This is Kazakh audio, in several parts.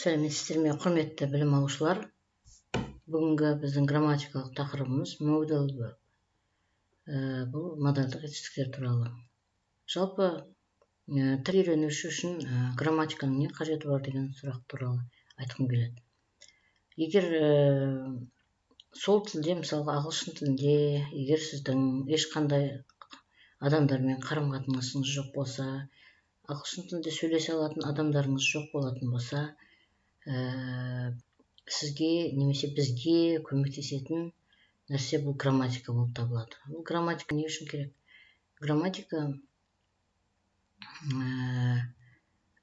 Сәлеметсіздер ме, құрметті білім алушылар. Бүгінгі біздің грамматикалық тақырыбымыз modal verb. Бұл модальдық етістіктер туралы. Жалпы тіл үйренуші үшін грамматиканың не қажеті бар деген сұрақ туралы айтқым келеді. Егер сол тілде, мысалға ағылшын тілінде, егер сіздің ешқандай адамдармен қарым-қатынасыңыз жоқ болса, ағылшын тілінде сөйлесе алатын адамдарыңыз жоқ болатын болса, сізге немесе бізге көмектесетін нәрсе бұл грамматика болып табылады. Бұл грамматика не үшін керек? Грамматика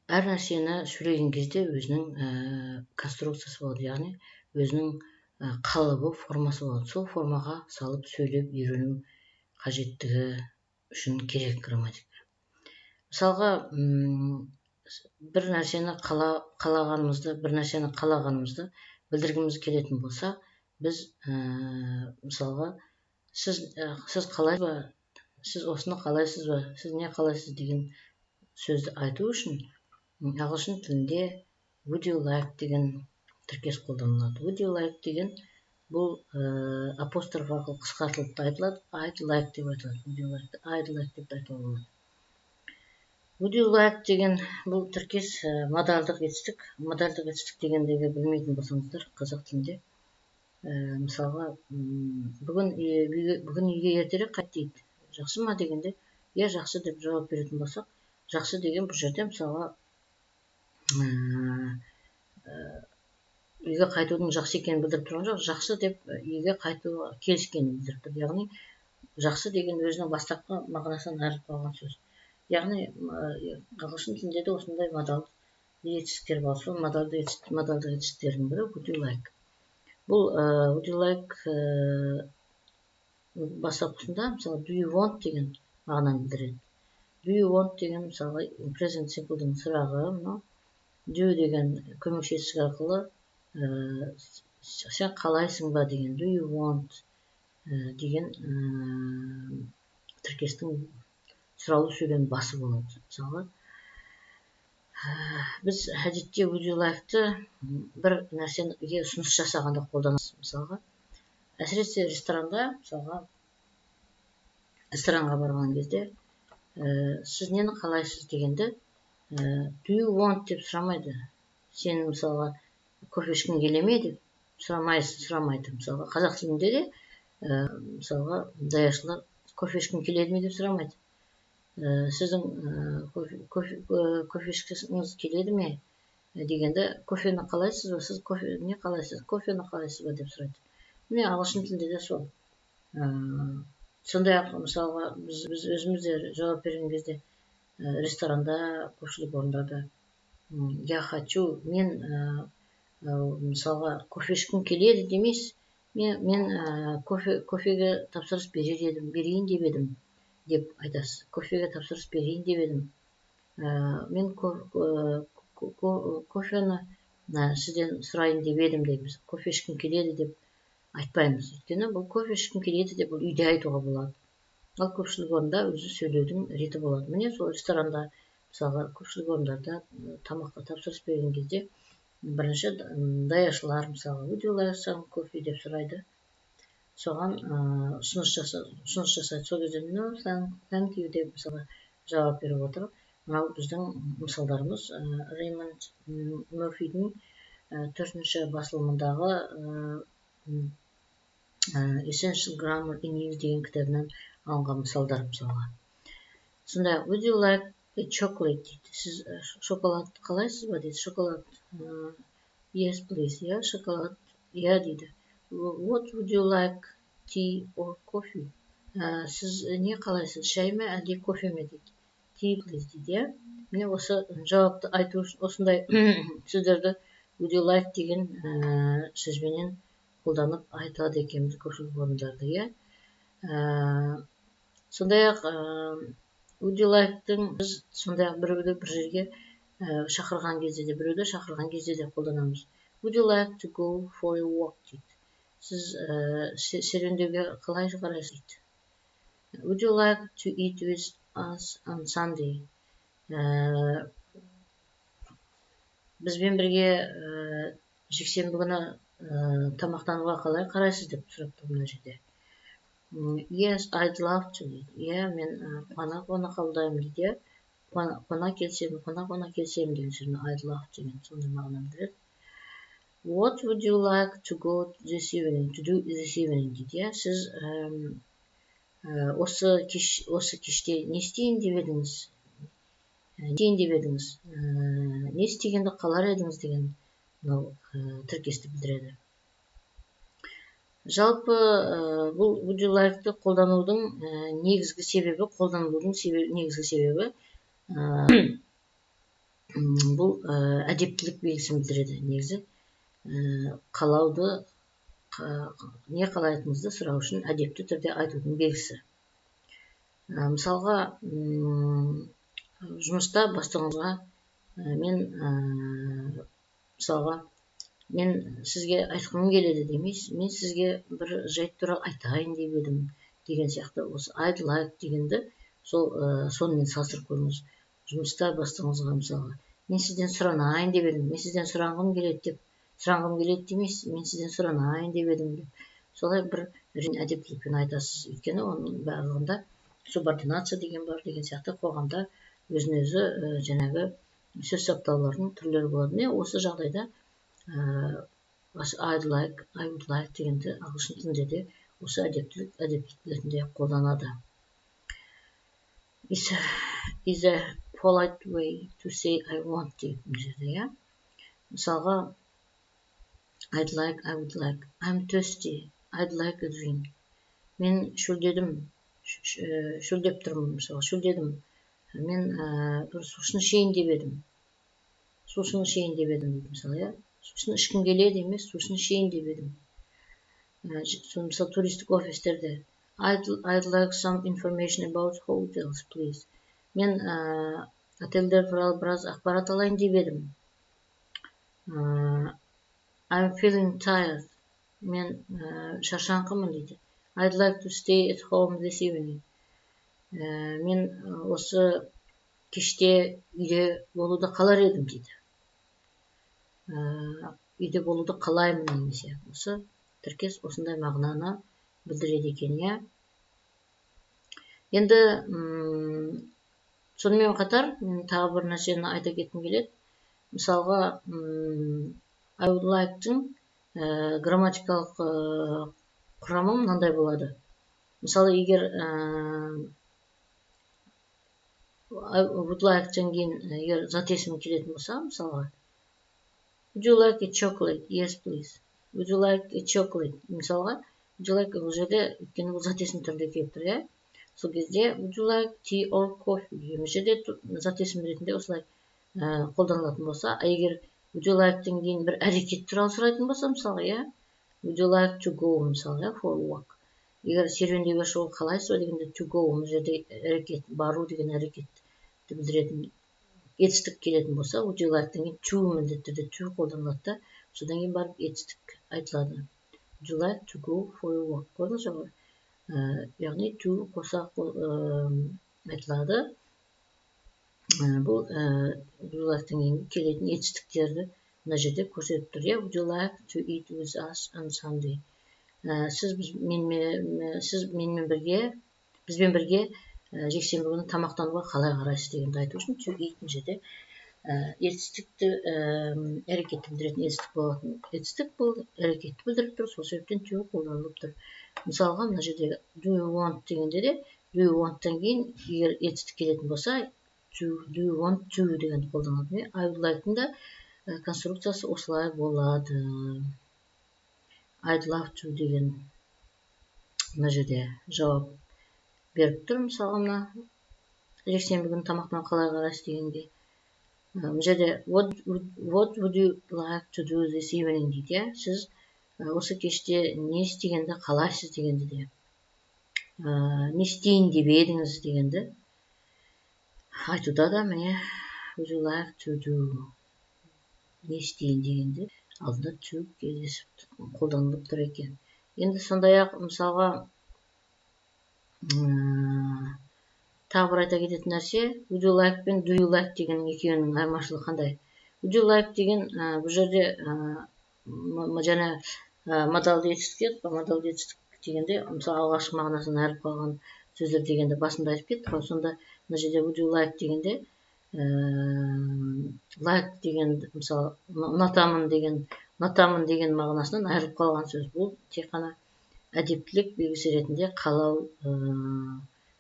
әр нәрсені сөйлеген кезде өзінің конструкциясы болады, яғни өзінің қалыбы, формасы болады. Сол формаға салып сөйлеп үйрену қажеттігі үшін керек грамматика. Мысалға, бір нәрсені қалағанымызды білдіргіміз келетін болса, біз мысалға сіз қалайсыз ба, сіз осыны қалайсыз ба, сіз не қалайсыз деген сөзді айту үшін ағылшын тілінде would you like деген тіркес қолданылады. Would you like деген бұл апостроф арқылы қысқартылып та айтылады, I'd like деп айтылады. Would you like, I'd like деп айтуға болады. Would you like деген бұл тіркес модальдық етістік. Модальдық етістік дегендегі білмейтін болсаңыздар, қазақ тілінде мысалға бүгін үйге ертерек қайт дейді. Жақсы ма дегенде, иә жақсы деп жауап беретін болсақ, жақсы деген бұл жерде мысалға үйге қайтудың жақсы екенін білдіріп тұрған жоқ, жақсы деп үйге қайтуға келіскенін білдіріп тұр. Яғни жақсы деген өзінің бастапқы мағынасынан айырылып қалған сөз. Яғни ағылшын тілінде де осындай модальдық етістіктер бар. Сол модальдық етістіктердің бірі would you like. Бұл would you like бастапқысында мысалы do you want деген мағынаны білдіреді. Do you want деген мысалы present simple'дың сұрағы, do деген көмекші етістік арқылы сен қалайсың ба деген do you want деген тіркестің сұраулы сөйлем басы болады. Мысалы, біз әдетте would you like-ты бір нәрсеге ұсыныс жасағанда қолданамыз. Мысалға, әсіресе ресторанда, мысалға, ресторанға барған кезде, сіз нені қалайсыз дегенде, do you want деп сұрамайды. Сен мысалға кофе ішкің келе ме деп сұрамайды. Мысалға, қазақ тілінде де, мысалға, даяшылар кофе ішкің келеді ме деп сұрамайды. Сіздің кофе ішкіңіз келеді ме дегенде, кофені қалайсыз ба, сіз не қалайсыз, кофені қалайсыз ба деп сұрайды. Міне ағылшын тілінде де сол. Сондай-ақ мысалға біз өзімізде жауап берген кезде ресторанда, көпшілік орындарда я хочу, мен мысалға кофе ішкім келеді демейсіз, мен кофеге тапсырыс берейін деп едім деп айтасыз. Кофеге тапсырыс берейін деп едім. Мен кофені сізден сұрайын деп едім дейміз. Кофе ішкім келеді деп айтпаймыз. Өйткені бұл кофе ішкім келеді деп бұл үйде айтуға болады. Ал көпшілік орында өзі сөйлеудің реті болады. Міне сол ресторанда, мысалға көпшілік орындарда тамаққа тапсырыс берген кезде бірінші даяшылар, мысалға would you like some coffee деп сұрайды. Соған ұсыныс жасайды. Сол кезде no, thank you деп мысалы жауап беріп отырып, мынау біздің мысалдарымыз Реймонд Мөрфидің 4-ші басылымындағы Essential Grammar in Use деген кітабынан алынған мысалдар мысалға. Сонда would you like a chocolate дейді. Сіз шоколад қалайсыз ба дейді. Шоколад yes please, иә шоколад, иә дейді. What would you like, tea or coffee? Сіз не қалайсыз, шай ме әлде кофе ме дейді. Tea please дейді. Міне осы жауапты айту үшін осындай сөздерді would you like деген сөзбенен қолданып айтады екенбіз көпшілік орындарды. Сондай-ақ would you like-тың біз сондай-ақ біреуді бір жерге шақырған кезде де қолданамыз. Would you like to go for a walk дейді. Сіз серуендеуге қалай қарайсыз дейді. Would you like to eat with us on Sunday? бізбен бірге жексенбі күні тамақтануға қалай қарайсыз деп сұрапты мына жерде. Yes, I'd love to дейді. Иә, мен қуана қабылдаймын дейді. Қуана келсем деген сөзін I'd love деген сондай мағынаны білдіреді. What would you like to go this evening, to do this evening дейді. Сіз осы кеште не істейін деп едіңіз? Не істегенді қалар едіңіз деген мынау тіркесті білдіреді. Жалпы бұл would you like-ты қолданудың негізгі себебі бұл әдептілік белгісін білдіреді. Негізі қалауды не қалайтыныңызды сұрау үшін әдепті түрде айтудың белгісі. Мысалға, жұмыста бастығыңызға мен сізге айтқым келеді демейсіз, мен сізге бір жайт туралы айтайын деп едім деген сияқты. Осы I'd like дегенді сонымен салыстырып көріңіз. Жұмыста бастығыңызға мысалға мен сізден сұранайын деп едім, мен сізден сұранғым келеді демейсіз, мен сізден сұранайын деп едім деп. Солай бір әдептілікпен айтасыз. Өйткені оның барлығында субординация деген бар деген сияқты қоғамда өзін-өзі жаңағы сөз саптаулардың түрлері болады. Осы жағдайда I would like дегенді ағылшын тілінде де осы әдептілік ретінде қолданады. Is a polite way to say I want деп жерде. Мысалға, I'd like, I would like, I'm thirsty, I'd like a drink. Мен шөлдеп тұрмын, мысалы, шөлдедім. Мен бір сусын ішейін деп едім. Мысалы, сусын ішкім келеді емес, сусын ішейін деп едім. Мысалы, туристік офистерде I'd like some information about hotels, please. Мен отельдер туралы біраз ақпарат алайын деп едім. I'm feeling tired. Мен шаршаңқымын дейді. I'd like to stay at home this evening. Мен осы кеште үйде болуды қалар едім дейді. Үйде болуды қалаймын немесе. Осы тіркес осындай мағынаны білдіреді екен, иә. Енді сонымен қатар тағы бір нәрсені айта кеткім келеді. Мысалға, I would like-тың грамматикалық құрамы мынандай болады. Мысалы, егер I would like-тен кейін егер зат есімі келетін болса, мысалға, would you like a chocolate? Yes, please. Would you like a chocolate? Мысалға, would you like бұл жерде өйткені бұл зат есім түрінде келіп тұр, иә. Сол кезде would you like tea or coffee? Емеше де зат есім ретінде осылай қолданылатын болса, егер would you like-тен кейін бір әрекет туралы сұрайтын болса, мысалға, иә, would you like to go, мысалға, for walk. Егер серуендеуге шығу қалайсыз ба дегенде to go, бұл жерде әрекет, бару деген әрекетті білдіретін етістік келетін болса, would you like-тен кейін to міндетті түрде to қолданылады да, содан кейін барып етістік айтылады. Would you like to go for a walk? Көрдіңіз ғой? Яғни to қоса айтылады. Бұл would you like-тен кейін келетін етістіктерді мына жерде көрсетіп тұр. Would you like to eat with us on Sunday? Бізбен бірге жексенбі күні тамақтануға қалай қарайсыз дегенді айту үшін to eat мына жерде етістікті әрекетті білдіретін етістік болатын. Етістік бұл әрекетті білдіріп тұр, сол себептен to қолданылып тұр. Мысалға, мына жерде do you want дегенде де do you want-тан кейін егер етістік келетін болса, do you want to дегенді қолданылады. I would like-тың да конструкциясы осылай болады. I'd love to деген мына жерде жауап беріп тұр. Мысалға, мына жексенбі күні тамақтан қалай қарайсыз дегенге. Мына жерде what would you like to do this evening дейді. Сіз осы кеште не істегенді қалайсыз дегенді де. Не істейін деп едіңіз дегенді айтуда да міне would you like to do не істейін дегенде алдында to кездесіп қолданылып тұр екен. Енді сондай-ақ мысалға тағы бір айта кететін нәрсе, would you like пен do you like деген екеуінің айырмашылығы қандай? would you like деген бұл жерде жаңа модалды етістік модалды етістік дегенде мысалы алғашқы мағынасын айырып қалған сөздер дегенде басында айтып кеттік қой. Сонда мына жерде would you like дегенде like деген мысалы ұнатамын деген мағынасынан айырылып қалған сөз. Бұл тек қана әдептілік белгісі ретінде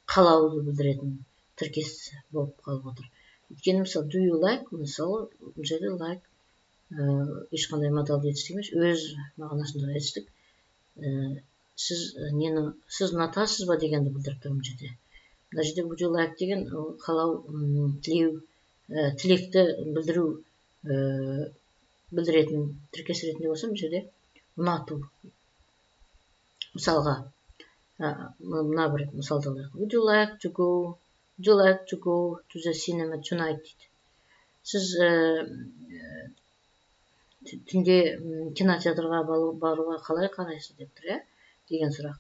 қалауды білдіретін тіркес болып қалып отыр. Өйткені мысалы do you like мысалы бұл жерде like ешқандай модалды етістік емес, өз мағынасындағы етістік. Сіз ұнатасыз ба дегенді білдіріп тұр бұл жерде. Мына жерде would you like деген қалау, тілеу, тілекті білдіретін тіркес ретінде болса, бұл жерде ұнату. Мысалға, мына бір мысалды алайық. Would you like to go to the cinema tonight дейді. Сіз түнде кинотеатрға баруға қалай қарайсыз деп тұр, деген сұрақ.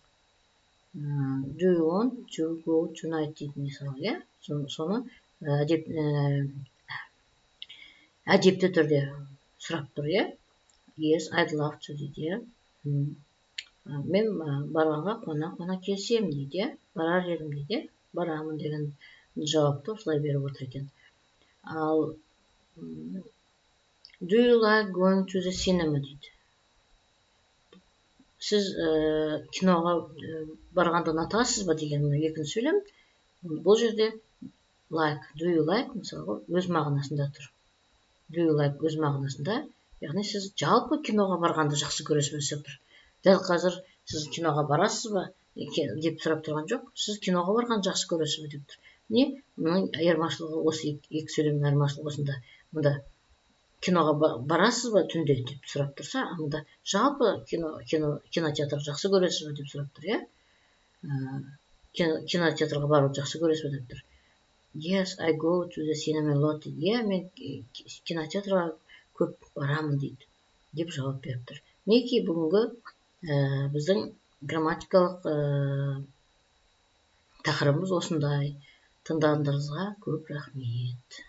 Do you want to go tonight дейді мысалы, соны әдепті түрде сұрап тұр, Yes, I'd love to дейді. Мен барғанға қуана келсем дейді, барар едім дейді, барамын деген жауапты осылай беріп отыр екен. Ал do you like going to the cinema дейді. Сіз киноға барғанды ұнатасыз ба деген екінші сөйлем. Бұл жерде like, do you like мысалы өз мағынасында тұр. Do you like өз мағынасында, яғни сіз жалпы киноға барғанды жақсы көресіз бе деп тұр. Дәл қазір сіз киноға барасыз ба деп сұрап тұрған жоқ. Сіз киноға барғанды жақсы көресіз бе деп тұр. Не? Мұның айырмашылығы осы екі сөйлемнің айырмашылығы осында. Мұнда киноға барасыз ба түнде деп сұрап тұрса, мұнда жалпы кинотеатрды жақсы көресіз бе деп сұрап тұр, кинотеатрға баруды жақсы көресіз бе деп тұр. Yes, I go to the cinema a lot дейді. Мен кинотеатрға көп барамын дейді, деп жауап беріп тұр. Мінекей бүгінгі біздің грамматикалық тақырыбымыз осындай. Тыңдағандарыңызға көп рахмет.